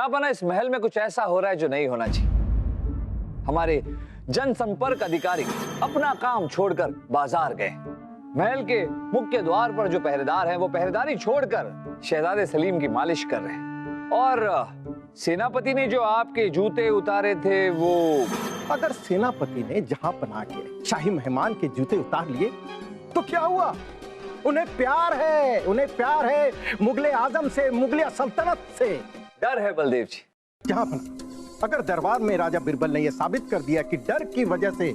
जहां इस महल में कुछ ऐसा हो रहा है जो नहीं होना चाहिए। हमारे जनसंपर्क अधिकारी अपना काम छोड़कर बाजार गए। महल के मुख्य द्वार पर जो पहरेदार हैं वो पहरेदारी छोड़कर शहजादे सलीम की मालिश कर रहे हैं। और सेनापति ने जो आपके जूते उतारे थे वो, अगर सेनापति ने जहां पनाह के शाही मेहमान के जूते उतार लिए तो क्या हुआ? उन्हें प्यार है, उन्हें प्यार है मुगले आजम से, मुगलिया सल्तनत से। डर है बलदेव जी। जहां पनाह, अगर दरबार में राजा बिरबल ने यह साबित कर दिया कि डर की वजह से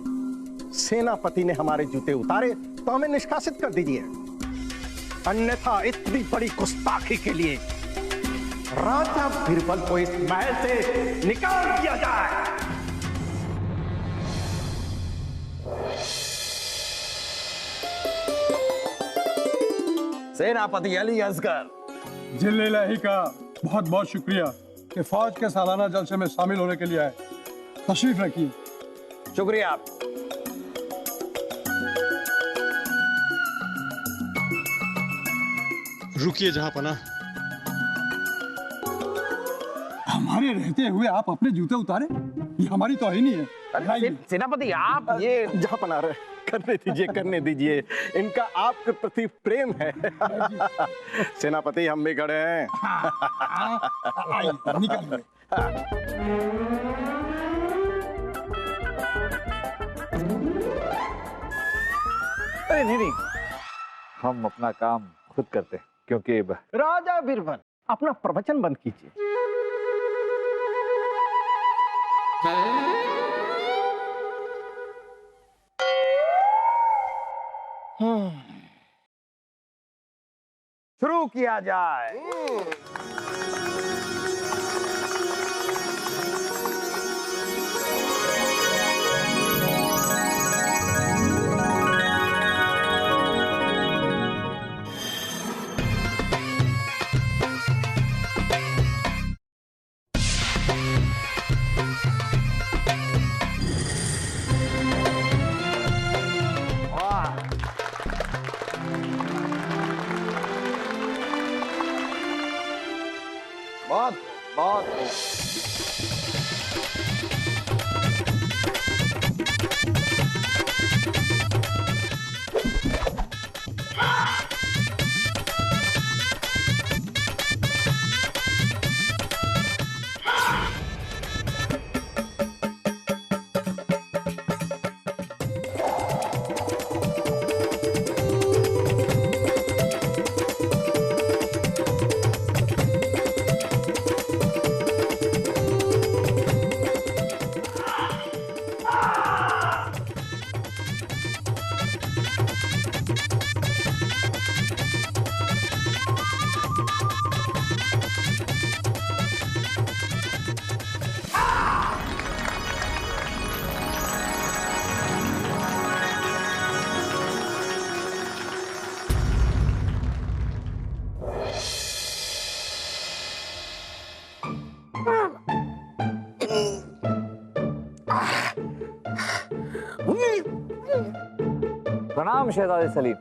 सेनापति ने हमारे जूते उतारे तो हमें निष्कासित कर दीजिए, अन्यथा इतनी बड़ी गुस्ताखी के लिए राजा बिरबल को इस महल से निकाल दिया जाए। सेनापति अली असगर, जिल्लाही का बहुत बहुत शुक्रिया कि फौज के सालाना जलसे में शामिल होने के लिए आए। तशरीफ रखिए। शुक्रिया। रुकिए जहांपनाह, हमारे रहते हुए आप अपने जूते उतारे, ये हमारी तौहीन है। सेनापति आप ये जहां पनाह रहे, करने दीजिए, करने दीजिए। इनका आपके प्रति प्रेम है। सेनापति हम भी खड़े हैं। निकालिए। अरे नहीं, हम अपना काम खुद करते हैं क्योंकि राजा बिरबल, अपना प्रवचन बंद कीजिए। शुरू किया जाए। बहुत बहुत प्रणाम शहजादे सलीम।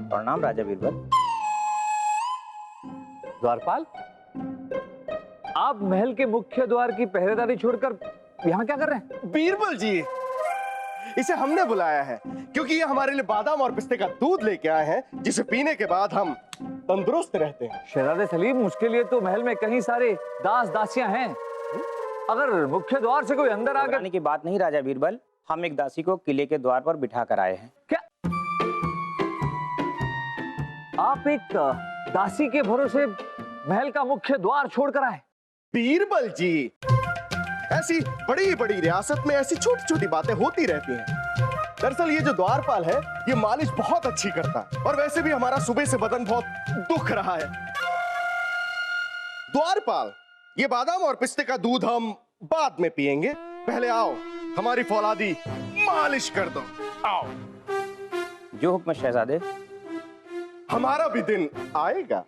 प्रणाम राजा बिरबल। द्वारपाल, आप महल के मुख्य द्वार की पहरेदारी छोड़कर यहाँ क्या कर रहे हैं? बीरबल जी, इसे हमने बुलाया है क्योंकि ये हमारे लिए बादाम और पिस्ते का दूध लेके आए हैं, जिसे पीने के बाद हम तंदुरुस्त रहते हैं। शहजादे सलीम, उसके लिए तो महल में कई सारे दास दासियां हैं। अगर मुख्य द्वार से कोई अंदर आ गया घबराने की बात नहीं राजा बीरबल, हम एक दासी को किले के द्वार पर बिठा कर आए हैं। क्या आप एक दासी के भरोसे महल का मुख्य द्वार छोड़कर आए? बीरबल जी, ऐसी बड़ी बड़ी रियासत में ऐसी छोटी छोटी बातें होती रहती हैं। दरअसल ये जो द्वारपाल है, ये मालिश बहुत अच्छी करता है और वैसे भी हमारा सुबह से बदन बहुत दुख रहा है। द्वारपाल, ये बादाम और पिस्ते का दूध हम बाद में पिएंगे, पहले आओ हमारी फौलादी मालिश कर दो। आओ। जो हुक्म शहजादे। हमारा भी दिन आएगा।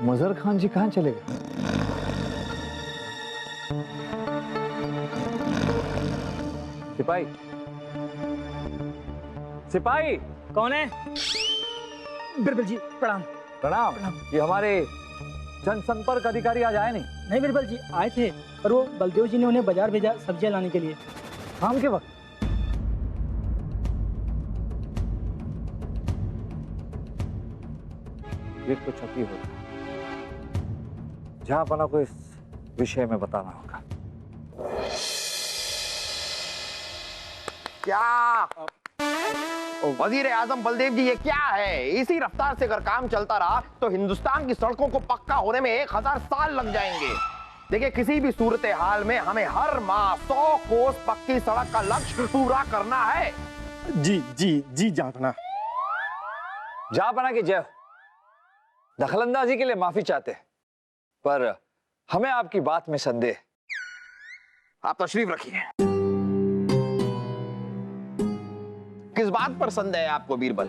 मजहर खान जी कहाँ चले गए? सिपाही, सिपाही, कौन है? बिरबल जी प्रणाम। प्रणाम। ये हमारे जनसंपर्क अधिकारी आज आए नहीं? नहीं बिरबल जी आए थे, पर वो बलदेव जी ने उन्हें बाजार भेजा सब्जियां लाने के लिए। शाम के वक्त? ये तो छपी होता है। जहां पना को इस विषय में बताना होगा। क्या वजीर आजम बलदेव जी, ये क्या है? इसी रफ्तार से अगर काम चलता रहा तो हिंदुस्तान की सड़कों को पक्का होने में 1000 साल लग जाएंगे। देखिए, किसी भी सूरत हाल में हमें हर माह 100 कोस पक्की सड़क का लक्ष्य पूरा करना है। जी जी जी जहांपना। जहांपना की जय। दखलंदाजी के लिए माफी चाहते हैं, पर हमें आपकी बात में संदेह। आप तशरीफ रखिए। किस बात पर संदेह है आपको बीरबल?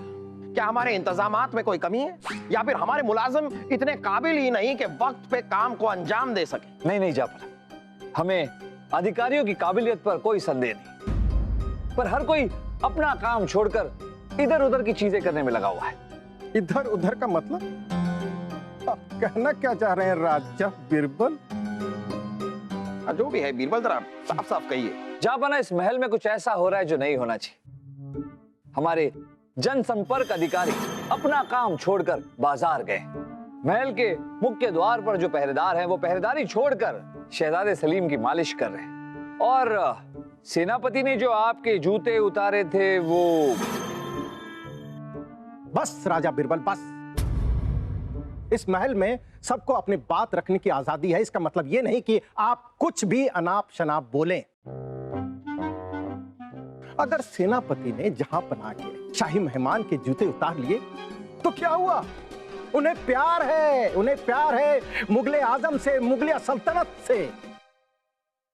क्या हमारे इंतजामात में कोई कमी है, या फिर हमारे मुलाजिम इतने काबिल ही नहीं कि वक्त पे काम को अंजाम दे सके? नहीं नहीं जहांपना, हमें अधिकारियों की काबिलियत पर कोई संदेह नहीं, पर हर कोई अपना काम छोड़कर इधर उधर की चीजें करने में लगा हुआ है। इधर उधर का मतलब? आप कहना क्या चाह रहे हैं राजा बिरबल? जो भी है बीरबल, जरा साफ साफ कहिए। जहांपना, इस महल में कुछ ऐसा हो रहा है जो नहीं होना चाहिए। हमारे जनसंपर्क अधिकारी अपना काम छोड़कर बाजार गए। महल के मुख्य द्वार पर जो पहरेदार हैं, वो पहरेदारी छोड़कर शहजादे सलीम की मालिश कर रहे हैं। और सेनापति ने जो आपके जूते उतारे थे वो... बस राजा बिरबल, बस। इस महल में सबको अपनी बात रखने की आजादी है। इसका मतलब यह नहीं कि आप कुछ भी अनाप शनाप बोलें। अगर सेनापति ने जहांपना के शाही मेहमान के जूते उतार लिए तो क्या हुआ? उन्हें प्यार है, उन्हें प्यार है मुगले आजम से, मुगलिया सल्तनत से।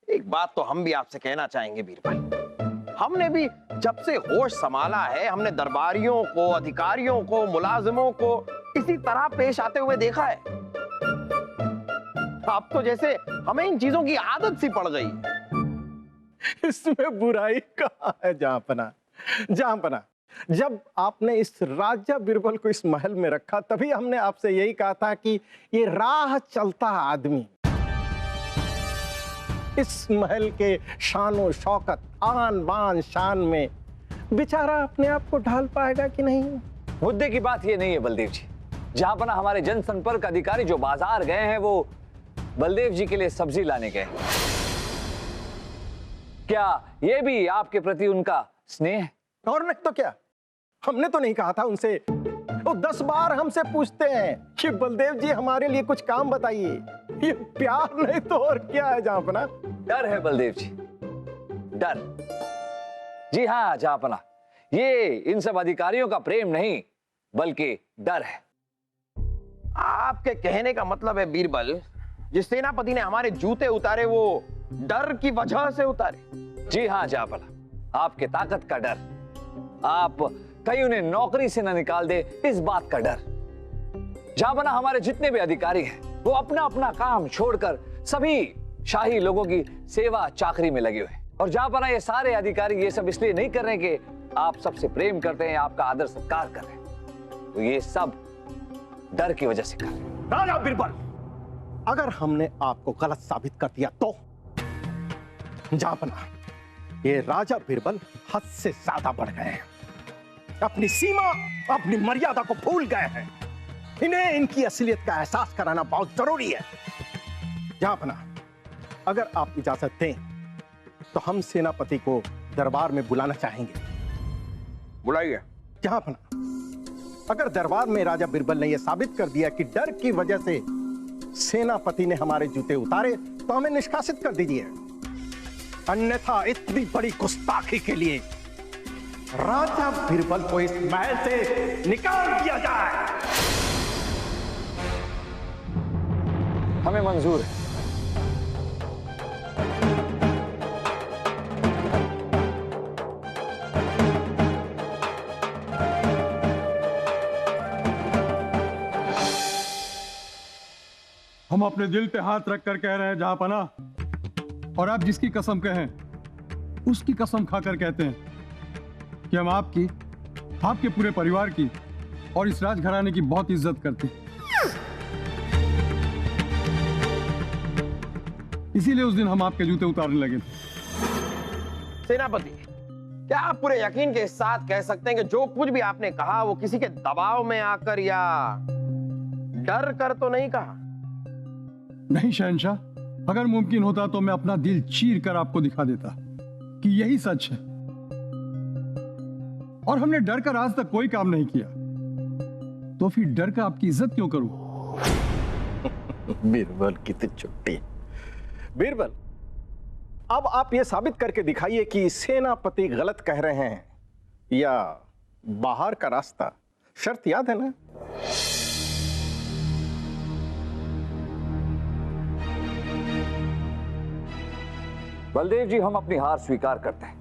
एक बात तो हम भी आपसे कहना चाहेंगे बीरबल, हमने भी जब से होश संभाला है, हमने दरबारियों को, अधिकारियों को, मुलाजिमों को इसी तरह पेश आते हुए देखा है। अब तो जैसे हमें इन चीजों की आदत सी पड़ गई। इसमें बुराई कहाँ है जहांपना? जहांपना, जब आपने इस राजा बिरबल को इस महल में रखा, तभी हमने आपसे यही कहा था कि ये राह चलता आदमी इस महल के शान शौकत, आन बान शान में बेचारा अपने आप को ढाल पाएगा कि नहीं? मुद्दे की बात ये नहीं है बलदेव जी। जहांपना, हमारे जनसंपर्क अधिकारी जो बाजार गए हैं, वो बलदेव जी के लिए सब्जी लाने गए। क्या ये भी आपके प्रति उनका स्नेह है? और नहीं तो क्या। हमने तो नहीं कहा था उनसे। वो 10 बार हमसे पूछते हैं कि बलदेव जी हमारे लिए कुछ काम बताइए। ये प्यार नहीं तो और क्या है जहांपना? डर है बलदेव जी, डर। जी हाँ जहांपना, ये इन सब अधिकारियों का प्रेम नहीं बल्कि डर है। आपके कहने का मतलब है बीरबल, जिस सेनापति ने हमारे जूते उतारे वो डर की वजह से उतारे? जी हाँ जहांपना, आपके ताकत का डर। आप कहीं उन्हें नौकरी से न निकाल दे, इस बात का डर। जहांपना, हमारे जितने भी अधिकारी हैं, वो अपना अपना काम छोड़कर सभी शाही लोगों की सेवा चाकरी में लगे हुए हैं। और जहांपना, ये सारे अधिकारी ये सब इसलिए नहीं कर रहे कि आप सबसे प्रेम करते हैं, आपका आदर सत्कार कर रहे हैं, तो ये सब डर की वजह से कर रहे हैं। राजा बिरबल, अगर हमने आपको गलत साबित कर दिया तो? जहांपना, ये राजा बिरबल हद से ज्यादा बढ़ गए हैं, अपनी सीमा, अपनी मर्यादा को भूल गए हैं। इन्हें इनकी असलियत का एहसास कराना बहुत जरूरी है। जहांपना, अगर आप इजाजत दें तो हम सेनापति को दरबार में बुलाना चाहेंगे। बुलाइए। जहांपना, अगर दरबार में राजा बिरबल ने यह साबित कर दिया कि डर की वजह से सेनापति ने हमारे जूते उतारे, तो हमें निष्कासित कर दीजिए। अन्यथा इतनी बड़ी गुस्ताखी के लिए राजा बिरबल को इस महल से निकाल दिया जाए। हमें मंजूर है। हम अपने दिल पे हाथ रख कर कह रहे हैं जहां पना, और आप जिसकी कसम कहें उसकी कसम खाकर कहते हैं कि हम आपकी, आपके पूरे परिवार की और इस राजघराने की बहुत इज्जत करते हैं। इसीलिए उस दिन हम आपके जूते उतारने लगे थे। सेनापति, क्या आप पूरे यकीन के साथ कह सकते हैं कि जो कुछ भी आपने कहा वो किसी के दबाव में आकर या डर कर तो नहीं कहा? नहीं शहंशाह, अगर मुमकिन होता तो मैं अपना दिल चीर कर आपको दिखा देता कि यही सच है, और हमने डर कर आज तक कोई काम नहीं किया, तो फिर डर कर आपकी इज्जत क्यों करूं? बीरबल की तो छुट्टी। बीरबल, अब आप ये साबित करके दिखाइए कि सेनापति गलत कह रहे हैं या बाहर का रास्ता। शर्त याद है ना? बलदेव जी, हम अपनी हार स्वीकार करते हैं।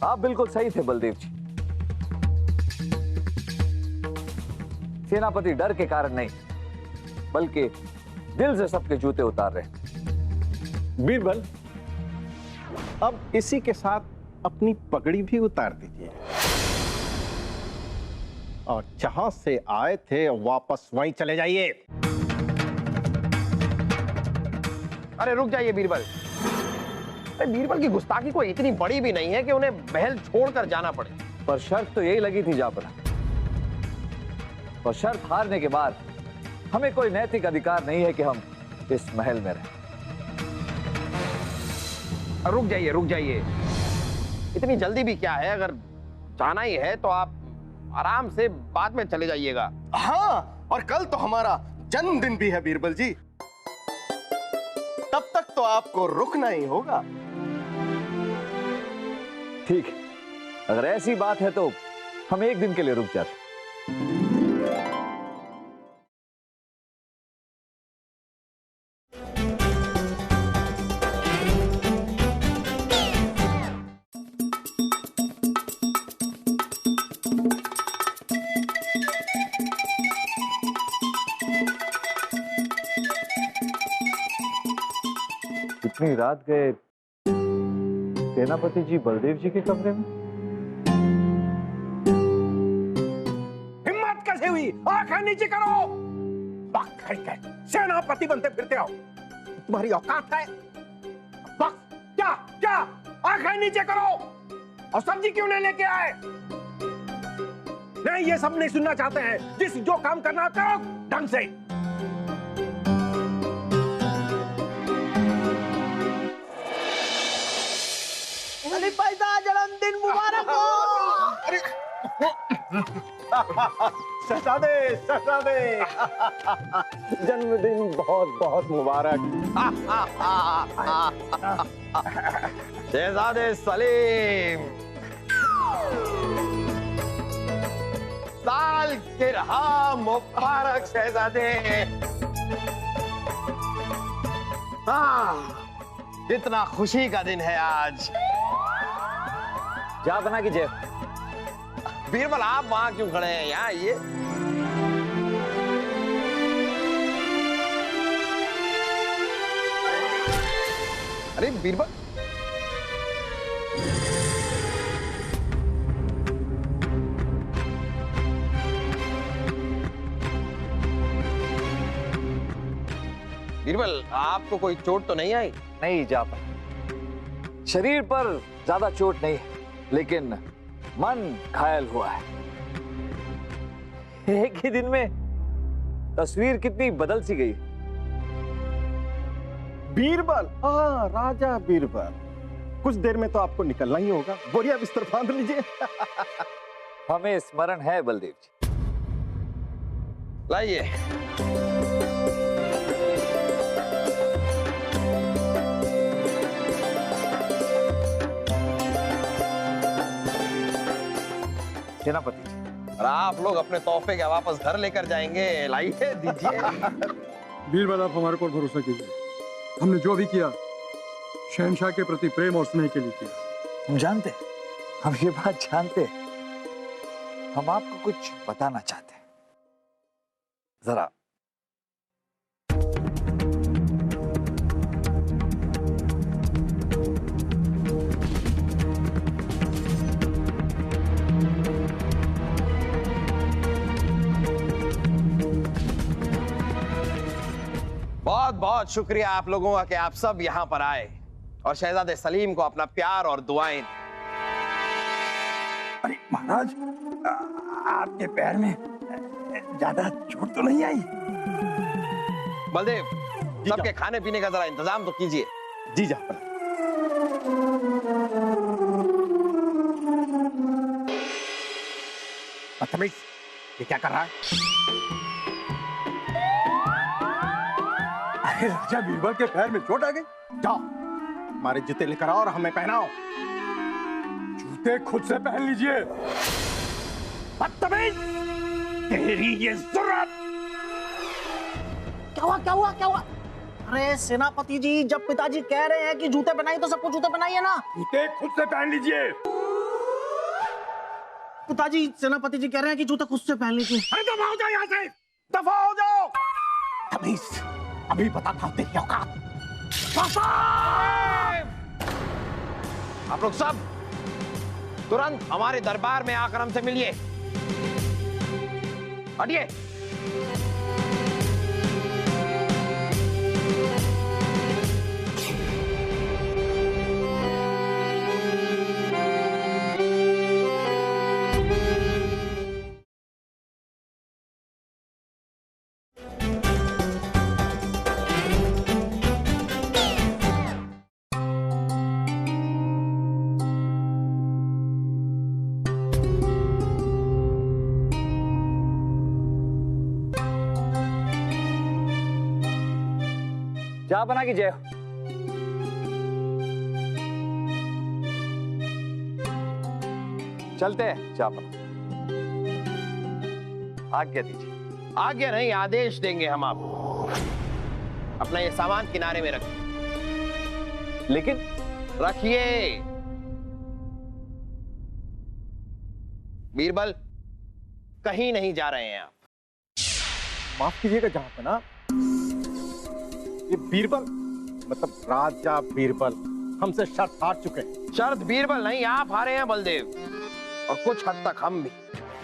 आप बिल्कुल सही थे बलदेव जी। सेनापति डर के कारण नहीं, बल्कि दिल से सबके जूते उतार रहे हैं। बीरबल, अब इसी के साथ अपनी पगड़ी भी उतार दीजिए, और जहां से आए थे वापस वहीं चले जाइए। अरे रुक जाइए बीरबल। अरे बीरबल की गुस्ताखी कोई इतनी बड़ी भी नहीं है कि उन्हें महल छोड़कर जाना पड़े। पर शर्त तो यही लगी थी जापना, और शर्त हारने के बाद हमें कोई नैतिक अधिकार नहीं है कि हम इस महल में रहें। रुक जाइए, इतनी जल्दी भी क्या है? अगर जाना ही है तो आप आराम से बाद में चले जाइएगा। हाँ, और कल तो हमारा जन्मदिन भी है बीरबल जी, तब तक तो आपको रुकना ही होगा। ठीक है, अगर ऐसी बात है तो हम एक दिन के लिए रुक जाते। इतनी रात गए सेनापति जी बलदेव जी के कमरे में? हिम्मत कैसे हुई? आंखें नीचे करो। सेनापति बनते फिरते हो, तुम्हारी औकात है? क्या क्या? आंखें नीचे करो। और सब्जी क्यों नहीं लेके आए? नहीं, ये सब नहीं सुनना चाहते हैं। जिस जो काम करना करो ढंग से। अली पैदा जन्मदिन मुबारक हो। शहजादे, शहजादे, जन्मदिन बहुत बहुत मुबारक। शहजादे सलीम, साल गिरहा मुबारक शहजादे। कितना खुशी का दिन है आज। जापना की जय। बीरबल, आप वहां क्यों खड़े हैं? यहाँ ये अरे बीरबल, बीरबल, आपको कोई चोट तो नहीं आई? नहीं जापना, शरीर पर ज्यादा चोट नहीं है, लेकिन मन घायल हुआ है। एक ही दिन में तस्वीर कितनी बदल सी गई। बीरबल, हाँ, राजा बीरबल, कुछ देर में तो आपको निकलना ही होगा। बोरिया बिस्तर बांध लीजिए। हमें स्मरण है बलदेव जी। लाइए। सेनापति जी, और आप लोग अपने तोहफे क्या वापस घर लेकर जाएंगे? लाइए, दीजिए। बीरबल, आप हमारे पर भरोसा कीजिए। हमने जो भी किया शहंशाह के प्रति प्रेम और स्नेह के लिए किया। हम जानते हैं, हम ये बात जानते हैं। हम आपको कुछ बताना चाहते हैं। जरा बहुत शुक्रिया आप लोगों का कि आप सब यहाँ पर आए और शहजादे सलीम को अपना प्यार और दुआएं। अरे महाराज, आपके पैर में ज्यादा चोट तो नहीं आई? बलदेव, सबके खाने पीने का जरा इंतजाम तो कीजिए। जी जहाँ बदतमीज, ये क्या कर रहा है? अरे राजा बीरबल के पैर में चोट आ गई। जाओ हमारे जूते लेकर आओ और हमें पहनाओ। जूते खुद से पहन लीजिए। बदतमीज, तेरी ये जुर्रत! क्या हुआ क्या हुआ क्या हुआ? अरे सेनापति जी, जब पिताजी कह रहे हैं कि जूते पहनाइए तो सबको जूते पहनाइए ना। जूते खुद से पहन लीजिए। पिताजी, सेनापति जी कह रहे हैं कि जूते खुद से पहन लीजिए। अरे दफा हो जाओ यहाँ से, दफा हो जाओ। तमीज, अभी बताता हूँ तेरी औकात। आप लोग सब तुरंत हमारे दरबार में आकर हमसे मिलिए। हटिए। चाय बना की जय हो। चलते हैं चाय बना। आज्ञा दीजिए। आज्ञा नहीं, आदेश देंगे हम आपको। अपना ये सामान किनारे में रखिए। लेकिन रखिए। बीरबल, कहीं नहीं जा रहे हैं आप। माफ कीजिएगा जहाँ पर ना, ये बीरबल मतलब राजा बीरबल हमसे शर्त हार चुके हैं। शर्त बीरबल नहीं, आप हारे हैं बलदेव, और कुछ हद तक हम भी।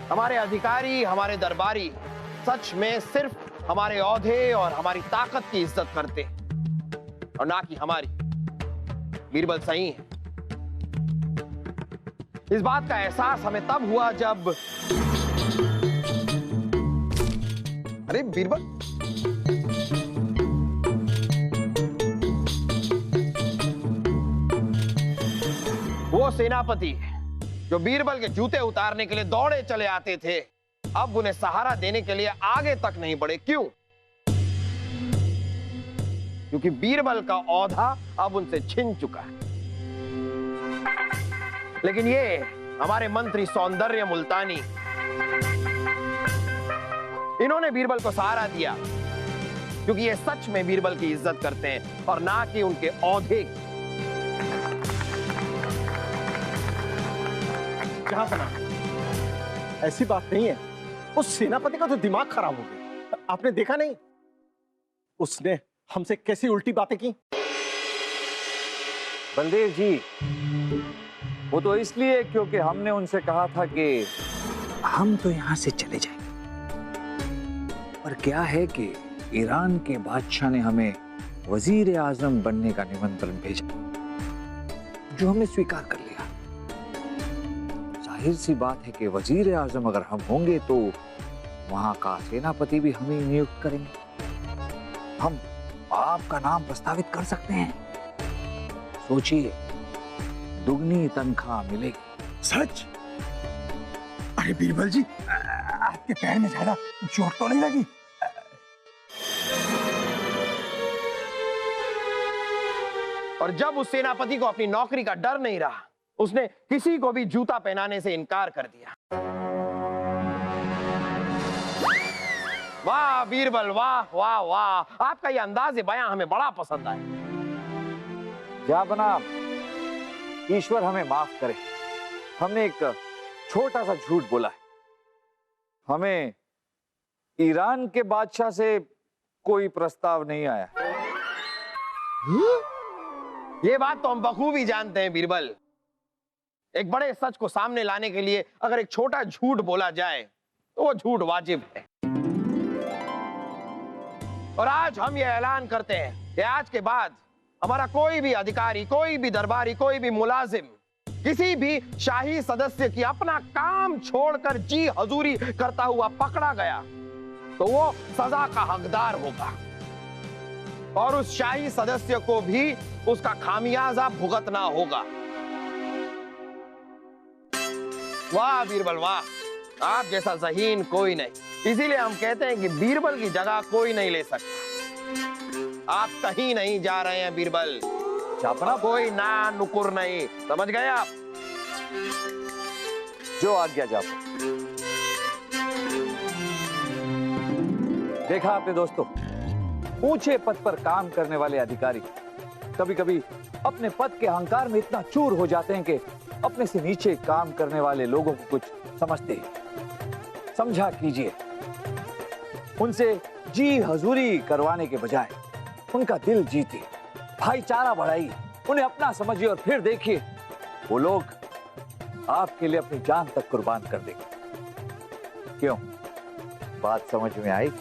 हमारे अधिकारी, हमारे दरबारी सच में सिर्फ हमारे औहदे और हमारी ताकत की इज्जत करते हैं और ना कि हमारी। बीरबल सही है। इस बात का एहसास हमें तब हुआ जब, अरे बीरबल, वो सेनापति जो बीरबल के जूते उतारने के लिए दौड़े चले आते थे, अब उन्हें सहारा देने के लिए आगे तक नहीं बढ़े। क्यों? क्योंकि बीरबल का औहदा अब उनसे छिन चुका है। लेकिन ये हमारे मंत्री सौंदर्य मुल्तानी, इन्होंने बीरबल को सहारा दिया क्योंकि ये सच में बीरबल की इज्जत करते हैं और ना कि उनके औहदे की। जहाँ बना, ऐसी बात नहीं है। उस सेनापति का तो दिमाग खराब हो गया। आपने देखा नहीं उसने हमसे कैसी उल्टी बातें की? बलदेव जी, वो तो इसलिए क्योंकि हमने उनसे कहा था कि हम तो यहां से चले जाएंगे। पर क्या है कि ईरान के बादशाह ने हमें वजीर आजम बनने का निमंत्रण भेजा, जो हमने स्वीकार कर लिया। जाहिर सी बात है कि वजीर आजम अगर हम होंगे तो वहां का सेनापति भी हमें नियुक्त करेंगे। हम आपका नाम प्रस्तावित कर सकते हैं। सोचिए, दुगनी तनख्वाह मिलेगी। सच? अरे बीरबल जी, आपके पैर में ज्यादा चोट तो नहीं लगी? और जब उस सेनापति को अपनी नौकरी का डर नहीं रहा, उसने किसी को भी जूता पहनाने से इनकार कर दिया। वाह बीरबल, वाह वाह वाह, आपका ये अंदाज़े बयां हमें बड़ा पसंद आया। जा बना, ईश्वर हमें माफ करे। हमने एक छोटा सा झूठ बोला है। हमें ईरान के बादशाह से कोई प्रस्ताव नहीं आया। ये बात तो हम बखूबी जानते हैं बीरबल। एक बड़े सच को सामने लाने के लिए अगर एक छोटा झूठ बोला जाए तो वो झूठ वाजिब है। और आज हम ये ऐलान करते हैं कि आज के बाद हमारा कोई भी अधिकारी, कोई भी दरबारी, कोई भी मुलाजिम किसी भी शाही सदस्य की अपना काम छोड़कर जी हजूरी करता हुआ पकड़ा गया तो वो सजा का हकदार होगा और उस शाही सदस्य को भी उसका खामियाजा भुगतना होगा। वाह बीरबल वाह, आप जैसा ज़हीन कोई नहीं। इसीलिए हम कहते हैं कि बीरबल की जगह कोई नहीं ले सकता। आप कहीं नहीं जा रहे हैं बीरबल, जापना कोई ना नुकुर नहीं, समझ गए आप? जो आज्ञा जापना। देखा आपने दोस्तों, ऊंचे पद पर काम करने वाले अधिकारी कभी कभी अपने पद के अहंकार में इतना चूर हो जाते हैं कि अपने से नीचे काम करने वाले लोगों को कुछ समझते हैं। समझा कीजिए, उनसे जी हजूरी करवाने के बजाय उनका दिल जीते, भाईचारा बढ़ाइए, उन्हें अपना समझिए और फिर देखिए वो लोग आपके लिए अपनी जान तक कुर्बान कर देंगे। क्यों, बात समझ में आई?